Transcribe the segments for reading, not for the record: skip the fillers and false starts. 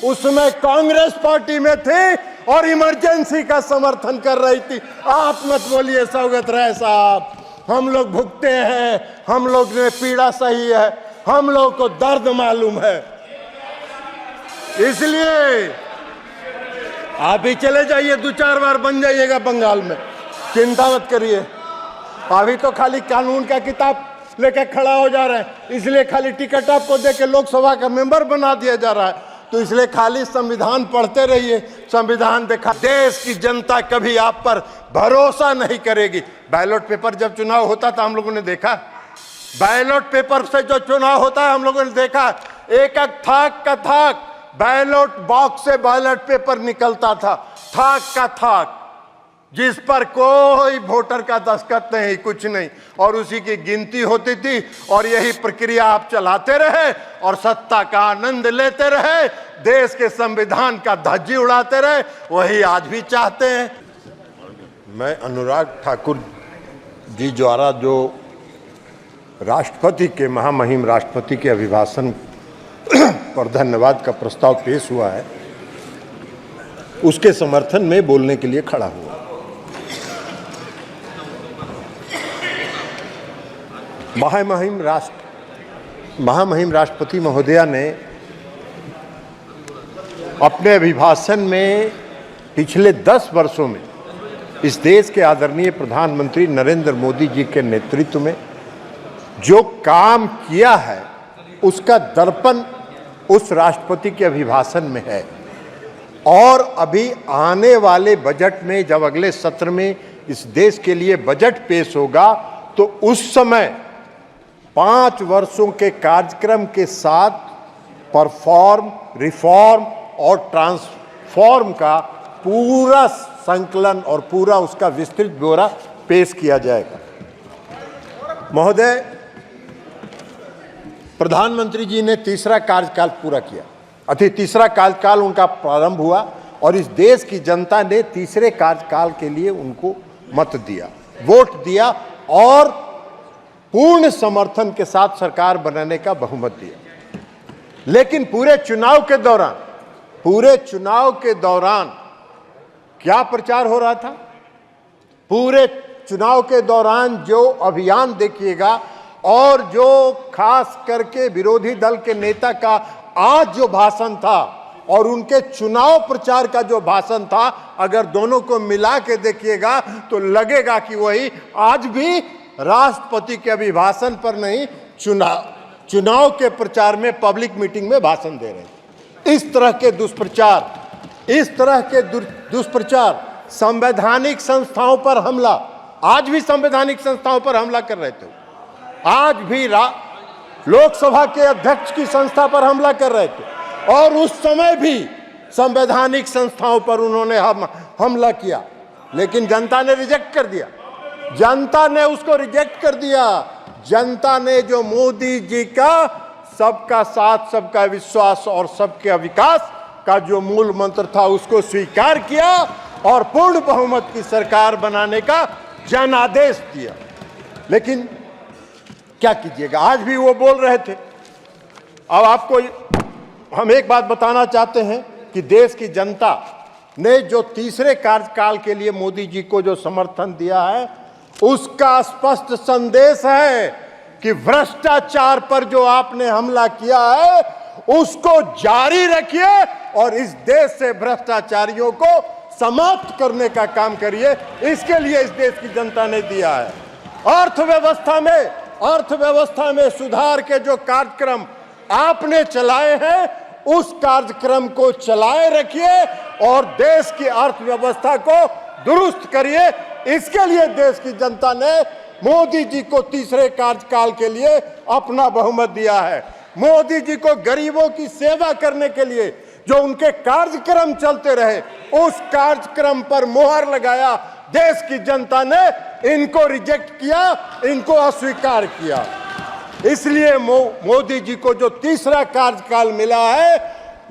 उसमें कांग्रेस पार्टी में थी और इमरजेंसी का समर्थन कर रही थी। आप मत बोलिए सौगत राय साहब, हम लोग भुगते हैं, हम लोग ने पीड़ा सही है, हम लोग को दर्द मालूम है। इसलिए आप भी चले जाइए, 2-4 बार बन जाइएगा बंगाल में, चिंता मत करिए। अभी तो खाली कानून का किताब लेके खड़ा हो जा रहे हैं, इसलिए खाली टिकट आपको देके लोकसभा का मेंबर बना दिया जा रहा है। तो इसलिए खाली संविधान पढ़ते रहिए, संविधान देखा। देश की जनता कभी आप पर भरोसा नहीं करेगी। बैलेट पेपर जब चुनाव होता था हम लोगों ने देखा, बैलेट पेपर से जो चुनाव होता है हम लोगों ने देखा, एक एक थाक का थाक बैलेट बॉक्स से बैलेट पेपर निकलता था, थाक का थाक, जिस पर कोई वोटर का दस्तखत नहीं, कुछ नहीं, और उसी की गिनती होती थी। और यही प्रक्रिया आप चलाते रहे और सत्ता का आनंद लेते रहे, देश के संविधान का धज्जी उड़ाते रहे। वही आज भी चाहते हैं। मैं अनुराग ठाकुर जी द्वारा जो राष्ट्रपति के, महामहिम राष्ट्रपति के अभिभाषण पर धन्यवाद का प्रस्ताव पेश हुआ है, उसके समर्थन में बोलने के लिए खड़ा हुआ। महामहिम राष्ट्रपति महोदया ने अपने अभिभाषण में पिछले 10 वर्षों में इस देश के आदरणीय प्रधानमंत्री नरेंद्र मोदी जी के नेतृत्व में जो काम किया है, उसका दर्पण उस राष्ट्रपति के अभिभाषण में है। और अभी आने वाले बजट में, जब अगले सत्र में इस देश के लिए बजट पेश होगा, तो उस समय 5 वर्षों के कार्यक्रम के साथ परफॉर्म, रिफॉर्म और ट्रांसफॉर्म का पूरा संकलन और पूरा उसका विस्तृत ब्यौरा पेश किया जाएगा। महोदय, प्रधानमंत्री जी ने तीसरा कार्यकाल पूरा किया, तीसरा कार्यकाल उनका प्रारंभ हुआ और इस देश की जनता ने तीसरे कार्यकाल के लिए उनको मत दिया, वोट दिया और पूर्ण समर्थन के साथ सरकार बनाने का बहुमत दिया। लेकिन पूरे चुनाव के दौरान क्या प्रचार हो रहा था? पूरे चुनाव के दौरान जो अभियान देखिएगा और जो खास करके विरोधी दल के नेता का आज जो भाषण था और उनके चुनाव प्रचार का जो भाषण था, अगर दोनों को मिला के देखिएगा तो लगेगा कि वही आज भी राष्ट्रपति के अभिभाषण पर नहीं, चुनाव के प्रचार में, पब्लिक मीटिंग में भाषण दे रहे हैं। इस तरह के दुष्प्रचार, संवैधानिक संस्थाओं पर हमला, आज भी संवैधानिक संस्थाओं पर हमला कर रहे थे, आज भी लोकसभा के अध्यक्ष की संस्था पर हमला कर रहे थे और उस समय भी संवैधानिक संस्थाओं पर उन्होंने हमला किया। लेकिन जनता ने रिजेक्ट कर दिया, जनता ने उसको रिजेक्ट कर दिया। जनता ने जो मोदी जी का सबका साथ, सबका विश्वास और सबके विकास का जो मूल मंत्र था, उसको स्वीकार किया और पूर्ण बहुमत की सरकार बनाने का जनादेश दिया। लेकिन क्या कीजिएगा, आज भी वो बोल रहे थे। अब आपको हम एक बात बताना चाहते हैं कि देश की जनता ने जो तीसरे कार्यकाल के लिए मोदी जी को जो समर्थन दिया है, उसका स्पष्ट संदेश है कि भ्रष्टाचार पर जो आपने हमला किया है, उसको जारी रखिए और इस देश से भ्रष्टाचारियों को समाप्त करने का काम करिए। इसके लिए इस देश की जनता ने दिया है। अर्थव्यवस्था में सुधार के जो कार्यक्रम आपने चलाए हैं, उस कार्यक्रम को चलाए रखिए और देश की अर्थव्यवस्था को दुरुस्त करिए। इसके लिए देश की जनता ने मोदी जी को तीसरे कार्यकाल के लिए अपना बहुमत दिया है। मोदी जी को गरीबों की सेवा करने के लिए जो उनके कार्यक्रम चलते रहे, उस कार्यक्रम पर मोहर लगाया। देश की जनता ने इनको रिजेक्ट किया, इनको अस्वीकार किया। इसलिए मोदी जी को जो तीसरा कार्यकाल मिला है,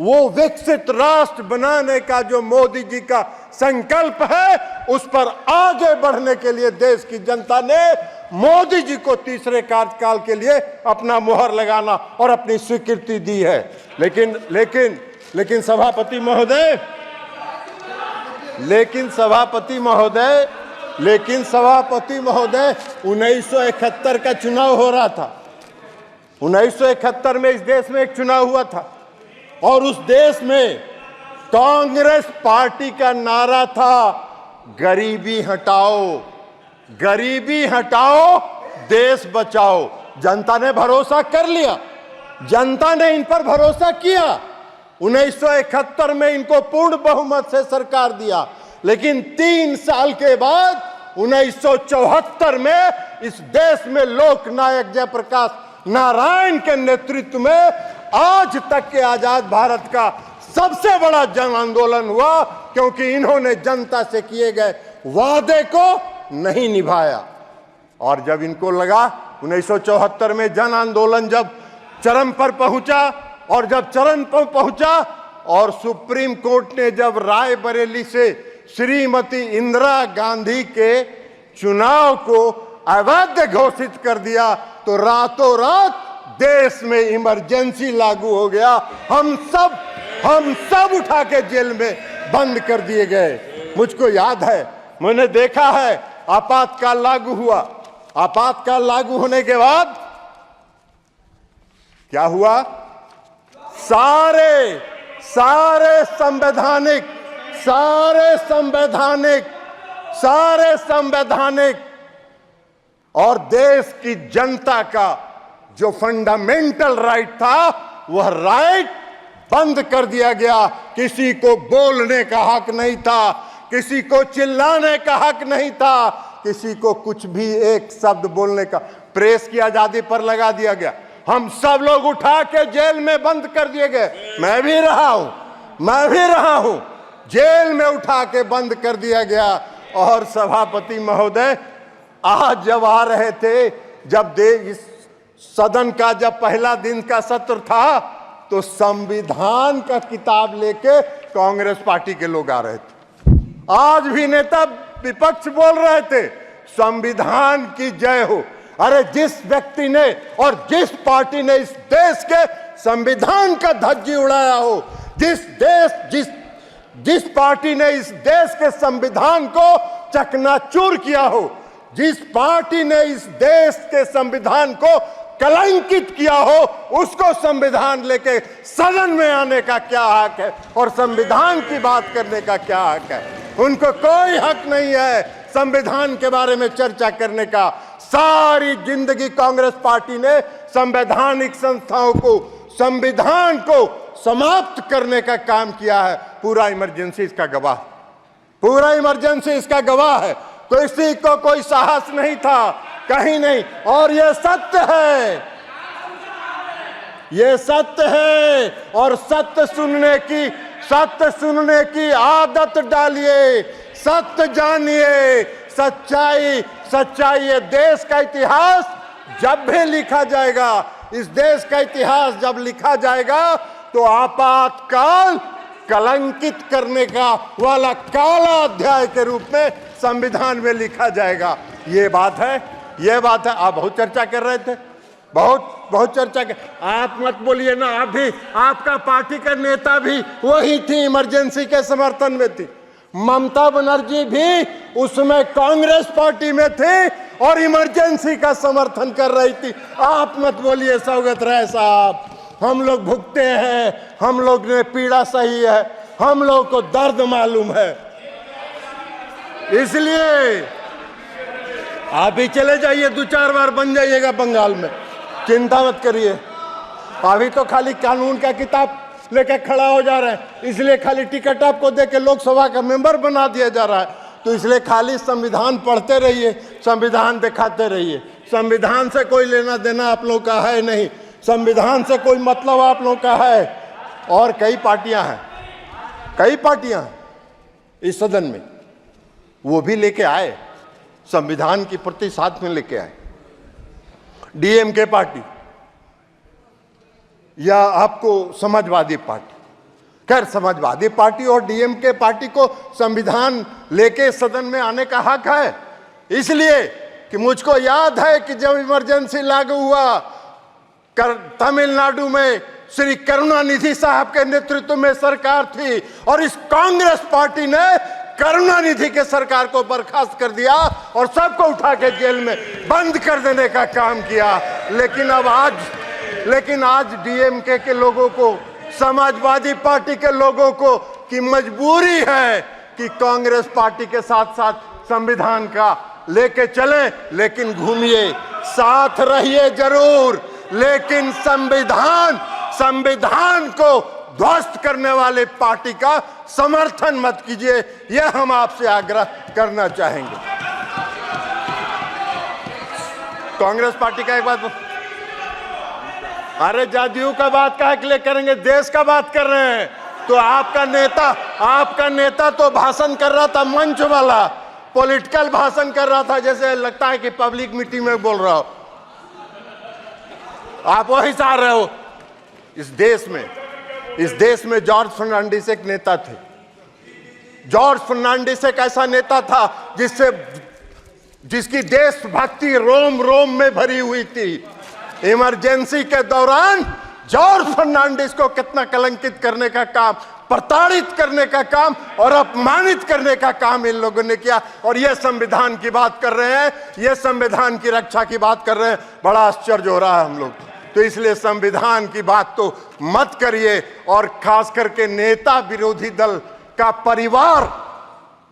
वो विकसित राष्ट्र बनाने का जो मोदी जी का संकल्प है, उस पर आगे बढ़ने के लिए देश की जनता ने मोदी जी को तीसरे कार्यकाल के लिए अपना मुहर लगाना और अपनी स्वीकृति दी है। लेकिन लेकिन सभापति महोदय 1971 का चुनाव हो रहा था। 1971 में इस देश में एक चुनाव हुआ था और उस देश में कांग्रेस पार्टी का नारा था गरीबी हटाओ, गरीबी हटाओ, देश बचाओ। जनता ने भरोसा कर लिया, जनता ने इन पर भरोसा किया। 1971 में इनको पूर्ण बहुमत से सरकार दिया, लेकिन 3 साल के बाद 1974 में इस देश में लोकनायक जयप्रकाश नारायण के नेतृत्व में आज तक के आजाद भारत का सबसे बड़ा जन आंदोलन हुआ, क्योंकि इन्होंने जनता से किए गए वादे को नहीं निभाया। और जब इनको लगा 1974 में जन आंदोलन जब चरम पर पहुंचा, और जब चरम पर पहुंचा और सुप्रीम कोर्ट ने जब रायबरेली से श्रीमती इंदिरा गांधी के चुनाव को अवैध घोषित कर दिया, तो रातों रात देश में इमरजेंसी लागू हो गया। हम सब उठा के जेल में बंद कर दिए गए। मुझको याद है, मैंने देखा है, आपातकाल लागू हुआ। आपातकाल लागू होने के बाद क्या हुआ? सारे संवैधानिक और देश की जनता का जो फंडामेंटल राइट था, वह राइट बंद कर दिया गया। किसी को बोलने का हक नहीं था, किसी को चिल्लाने का हक नहीं था, किसी को कुछ भी एक शब्द बोलने का, प्रेस की आजादी पर लगा दिया गया। हम सब लोग उठा के जेल में बंद कर दिए गए। मैं भी रहा हूं, जेल में उठा के बंद कर दिया गया। और सभापति महोदय आज जब आ रहे थे, जब इस सदन का जब पहला दिन का सत्र था, तो संविधान का किताब लेके कांग्रेस पार्टी के लोग आ रहे थे। आज भी नेता विपक्ष बोल रहे थे संविधान की जय हो। अरे जिस व्यक्ति ने और जिस पार्टी ने इस देश के संविधान का धज्जी उड़ाया हो, जिस पार्टी ने इस देश के संविधान को चकनाचूर किया हो, जिस पार्टी ने इस देश के संविधान को कलंकित किया हो, उसको संविधान लेके सदन में आने का क्या हक है और संविधान की बात करने का क्या हक है? उनको कोई हक नहीं है संविधान के बारे में चर्चा करने का। सारी जिंदगी कांग्रेस पार्टी ने संवैधानिक संस्थाओं को, संविधान को समाप्त करने का काम किया है। पूरा इमरजेंसी इसका गवाह है। किसी को कोई साहस नहीं था, कहीं नहीं। और ये सत्य है और सत्य सुनने की आदत डालिए, सत्य जानिए, सच्चाई। ये देश का इतिहास जब भी लिखा जाएगा, इस देश का इतिहास जब लिखा जाएगा, तो आपातकाल कलंकित करने का वाला काला अध्याय के रूप में संविधान में लिखा जाएगा। ये बात है। आप बहुत चर्चा कर रहे थे, बहुत चर्चा कर। आप मत बोलिए ना, आप भी, आपका पार्टी का नेता भी वही थी, इमरजेंसी के समर्थन में थी। ममता बनर्जी भी उसमें कांग्रेस पार्टी में थे और इमरजेंसी का समर्थन कर रही थी। आप मत बोलिए सौगत राय साहब, हम लोग भुगते हैं, हम लोग ने पीड़ा सही है, हम लोग को दर्द मालूम है। इसलिए आप भी चले जाइए, 2-4 बार बन जाइएगा बंगाल में, चिंता मत करिए। अभी तो खाली कानून का किताब लेके खड़ा हो जा रहे हैं, इसलिए खाली टिकट आपको देके लोकसभा का मेंबर बना दिया जा रहा है। तो इसलिए खाली संविधान पढ़ते रहिए, संविधान दिखाते रहिए। संविधान से कोई लेना देना आप लोग का है नहीं, संविधान से कोई मतलब आप लोग का है। और कई पार्टियां हैं इस सदन में, वो भी लेके आए, संविधान की प्रति साथ में लेके आए। डीएमके पार्टी या आपको समाजवादी पार्टी, खैर समाजवादी पार्टी और डीएमके पार्टी को संविधान लेके सदन में आने का हक है, इसलिए कि मुझको याद है कि जब इमरजेंसी लागू हुआ तमिलनाडु में श्री करुणानिधि साहब के नेतृत्व में सरकार थी और इस कांग्रेस पार्टी ने करुणानिधि के सरकार को बर्खास्त कर दिया और सबको उठा के जेल में बंद कर देने का काम किया। लेकिन आज डीएमके के लोगों को, समाजवादी पार्टी के लोगों को की मजबूरी है कि कांग्रेस पार्टी के साथ साथ संविधान का लेके चले, लेकिन घूमिए, साथ रहिए जरूर, लेकिन संविधान को ध्वस्त करने वाले पार्टी का समर्थन मत कीजिए। यह हम आपसे आग्रह करना चाहेंगे। कांग्रेस पार्टी का एक बात, अरे जदयू का बात काहे के लिए करेंगे, देश का बात कर रहे हैं। तो आपका नेता तो भाषण कर रहा था, मंच वाला पॉलिटिकल भाषण कर रहा था, जैसे लगता है कि पब्लिक मीटिंग में बोल रहा हो। आप वही चाह रहे हो। इस देश में जॉर्ज फर्नांडिस एक नेता थे। जॉर्ज फर्नांडिस एक ऐसा नेता था जिसकी देशभक्ति रोम रोम में भरी हुई थी। इमरजेंसी के दौरान जॉर्ज फर्नांडिस को कितना कलंकित करने का काम, प्रताड़ित करने का काम और अपमानित करने का काम इन लोगों ने किया। और ये संविधान की बात कर रहे हैं, ये संविधान की रक्षा की बात कर रहे हैं। बड़ा आश्चर्य हो रहा है हम लोग। तो इसलिए संविधान की बात तो मत करिए। और खास करके नेता विरोधी दल का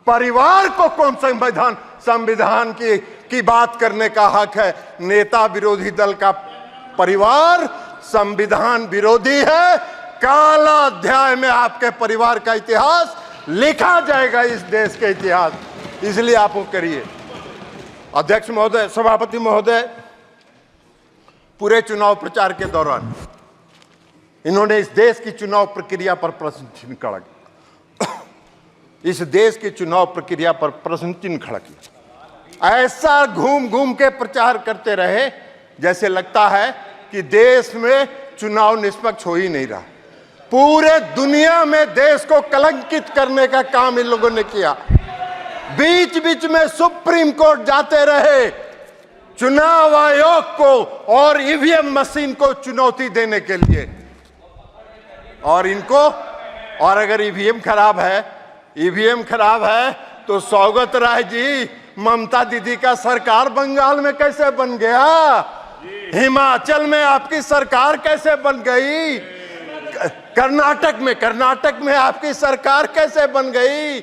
परिवार को कौन संविधान की बात करने का हक है। नेता विरोधी दल का परिवार संविधान विरोधी है। काला अध्याय में आपके परिवार का इतिहास लिखा जाएगा, इस देश के इतिहास। इसलिए आप वो करिए। अध्यक्ष महोदय, सभापति महोदय, पूरे चुनाव प्रचार के दौरान इन्होंने इस देश की चुनाव प्रक्रिया पर प्रश्न चिन्ह खड़ा किया। इस देश की चुनाव प्रक्रिया पर प्रश्न चिन्ह खड़ा किया। ऐसा घूम घूम के प्रचार करते रहे जैसे लगता है कि देश में चुनाव निष्पक्ष हो ही नहीं रहा। पूरे दुनिया में देश को कलंकित करने का काम इन लोगों ने किया। बीच बीच में सुप्रीम कोर्ट जाते रहे चुनाव आयोग को और ईवीएम मशीन को चुनौती देने के लिए। और अगर ईवीएम खराब है तो सौगत राय जी, ममता दीदी का सरकार बंगाल में कैसे बन गया, हिमाचल में आपकी सरकार कैसे बन गई, कर्नाटक में आपकी सरकार कैसे बन गई,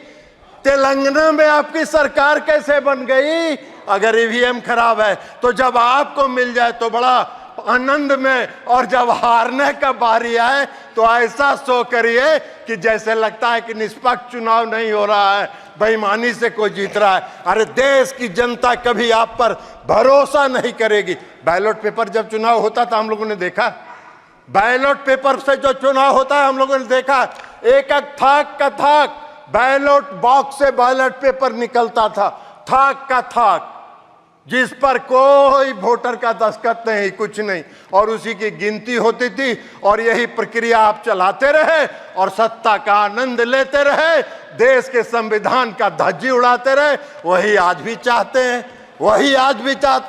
तेलंगाना में आपकी सरकार कैसे बन गई। अगर ईवीएम खराब है तो जब आपको मिल जाए तो बड़ा आनंद में, और जब हारने का बारी आए तो ऐसा शो करिए कि जैसे लगता है कि निष्पक्ष चुनाव नहीं हो रहा है, बेईमानी से कोई जीत रहा है। अरे देश की जनता कभी आप पर भरोसा नहीं करेगी। बैलेट पेपर जब चुनाव होता था हम लोगों ने देखा, बैलेट पेपर से जो चुनाव होता है हम लोगों ने देखा, एक एक थाक बैलेट बॉक्स से बैलेट पेपर निकलता था, थाक का थाक, जिस पर कोई वोटर का दस्तखत नहीं, कुछ नहीं, और उसी की गिनती होती थी। और यही प्रक्रिया आप चलाते रहे और सत्ता का आनंद लेते रहे, देश के संविधान का धज्जी उड़ाते रहे। वही आज भी चाहते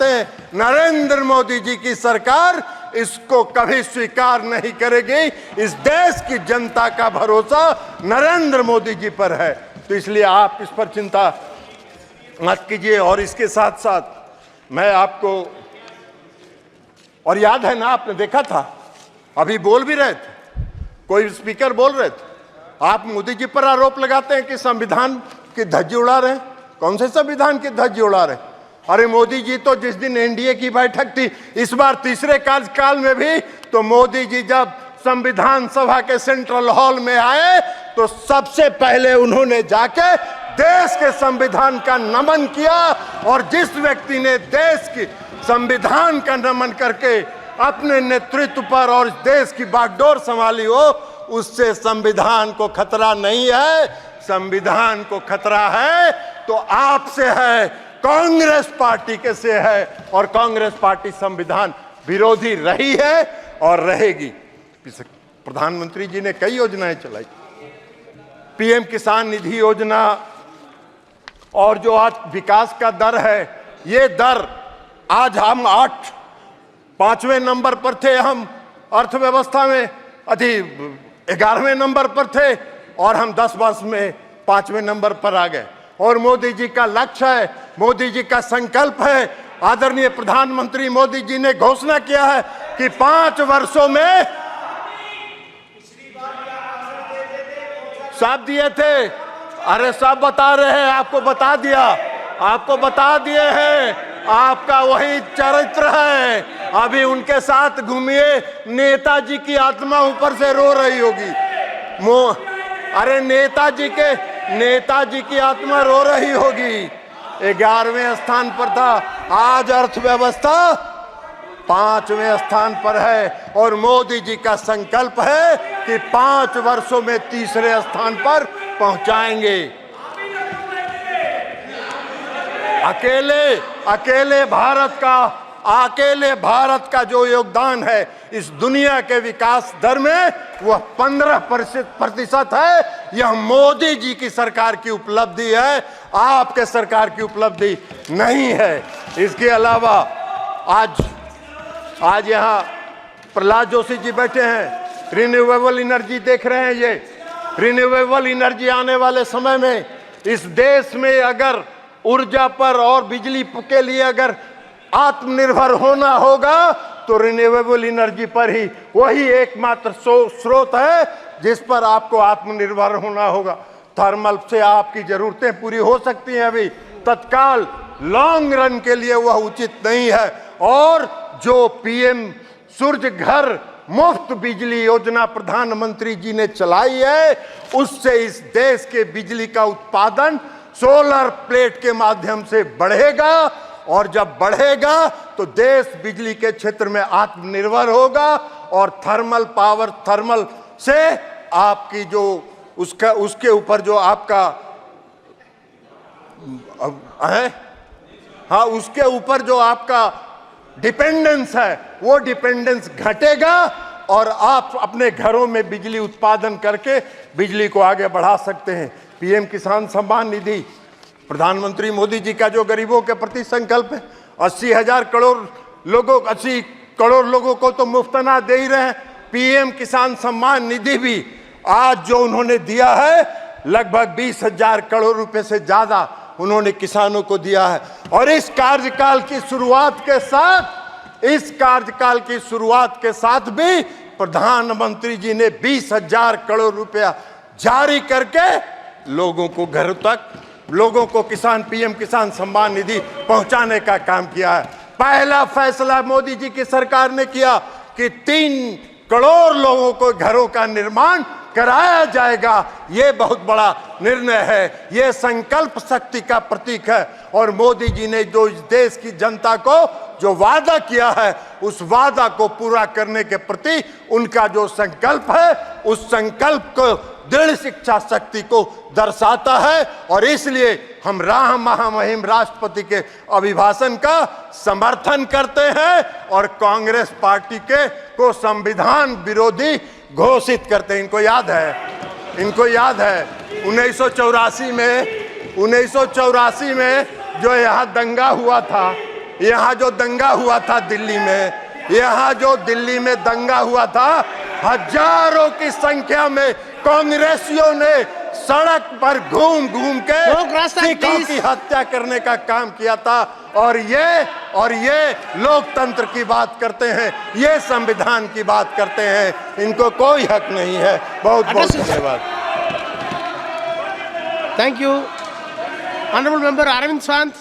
हैं। नरेंद्र मोदी जी की सरकार इसको कभी स्वीकार नहीं करेगी। इस देश की जनता का भरोसा नरेंद्र मोदी जी पर है। तो इसलिए आप इस पर चिंता मत कीजिए। और इसके साथ साथ मैं आपको, और याद है ना, आपने देखा था, अभी बोल भी रहे थे, कोई स्पीकर बोल रहे थे, आप मोदी जी पर आरोप लगाते हैं कि संविधान की धज्जी उड़ा रहे हैं। कौन से संविधान की धज्जी उड़ा रहे हैं? अरे मोदी जी तो जिस दिन एनडीए की बैठक थी, इस बार तीसरे कार्यकाल में भी, तो मोदी जी जब संविधान सभा के सेंट्रल हॉल में आए तो सबसे पहले उन्होंने जाके देश के संविधान का नमन किया। और जिस व्यक्ति ने देश की संविधान का नमन करके अपने नेतृत्व पर और देश की बागडोर संभाली हो, उससे संविधान को खतरा नहीं है। संविधान को खतरा है तो आपसे है, कांग्रेस पार्टी के से है। और कांग्रेस पार्टी संविधान विरोधी रही है और रहेगी। प्रधानमंत्री जी ने कई योजनाएं चलाई, पीएम किसान निधि योजना, और जो आज विकास का दर है, ये दर आज हम 5वें नंबर पर थे हम अर्थव्यवस्था में। 11वें नंबर पर थे और हम 10 वर्ष में 5वें नंबर पर आ गए। और मोदी जी का लक्ष्य है, मोदी जी का संकल्प है, आदरणीय प्रधानमंत्री मोदी जी ने घोषणा किया है कि 5 वर्षों में सब दिए थे। अरे सब बता रहे हैं, आपको बता दिया, आपको बता दिए हैं। आपका वही चरित्र है। अभी उनके साथ घूमिए, नेताजी की आत्मा ऊपर से रो रही होगी। अरे नेताजी की आत्मा रो रही होगी। 11वें स्थान पर था, आज अर्थव्यवस्था 5वें स्थान पर है। और मोदी जी का संकल्प है कि 5 वर्षों में 3रे स्थान पर पहुंचाएंगे। अकेले भारत का जो योगदान है इस दुनिया के विकास दर में वह 15% है। यह मोदी जी की सरकार की उपलब्धि है, आपके सरकार की उपलब्धि नहीं है। इसके अलावा आज यहाँ प्रहलाद जोशी जी बैठे हैं, रिन्यूएबल एनर्जी देख रहे हैं। ये रिन्यूएबल एनर्जी आने वाले समय में इस देश में अगर ऊर्जा पर और बिजली के लिए अगर आत्मनिर्भर होना होगा तो रिन्यूएबल एनर्जी पर ही, वही एकमात्र स्रोत है जिस पर आपको आत्मनिर्भर होना होगा। थर्मल से आपकी जरूरतें पूरी हो सकती हैं, अभी तत्काल लॉन्ग रन के लिए वह उचित नहीं है। और जो पीएम सूर्य घर मुफ्त बिजली योजना प्रधानमंत्री जी ने चलाई है, उससे इस देश के बिजली का उत्पादन सोलर प्लेट के माध्यम से बढ़ेगा। और जब बढ़ेगा तो देश बिजली के क्षेत्र में आत्मनिर्भर होगा। और थर्मल से आपकी जो उसके ऊपर जो आपका है, हाँ, उसके ऊपर जो आपका डिपेंडेंस है वो डिपेंडेंस घटेगा और आप अपने घरों में बिजली उत्पादन करके बिजली को आगे बढ़ा सकते हैं। पीएम किसान सम्मान निधि, प्रधानमंत्री मोदी जी का जो गरीबों के प्रति संकल्प है, 80 करोड़ लोगों को तो मुफ्त अनाज दे ही रहे हैं। पीएम किसान सम्मान निधि भी आज जो उन्होंने दिया है, लगभग 20,000 करोड़ रुपए से ज्यादा उन्होंने किसानों को दिया है। और इस कार्यकाल की शुरुआत के साथ भी प्रधानमंत्री जी ने 20,000 करोड़ रुपया जारी करके लोगों को घरों तक, लोगों को पीएम किसान सम्मान निधि पहुंचाने का काम किया है। पहला फैसला मोदी जी की सरकार ने किया कि 3 करोड़ लोगों को घरों का निर्माण कराया जाएगा। ये बहुत बड़ा निर्णय है, ये संकल्प शक्ति का प्रतीक है। और मोदी जी ने जो इस देश की जनता को जो वादा किया है, उस वादा को पूरा करने के प्रति उनका जो संकल्प है, उस संकल्प को दृढ़ शिक्षा शक्ति को दर्शाता है। और इसलिए हम महामहिम राष्ट्रपति के अभिभाषण का समर्थन करते हैं और कांग्रेस पार्टी को संविधान विरोधी घोषित करते हैं। इनको याद है 1984 में जो यहाँ दंगा हुआ था, दिल्ली में दंगा हुआ था, हजारों की संख्या में कांग्रेसियों ने सड़क पर घूम के सिखों की हत्या करने का काम किया था। और ये लोकतंत्र की बात करते हैं, ये संविधान की बात करते हैं। इनको कोई हक नहीं है। बहुत बहुत धन्यवाद। Thank you honourable member Arvind सांत।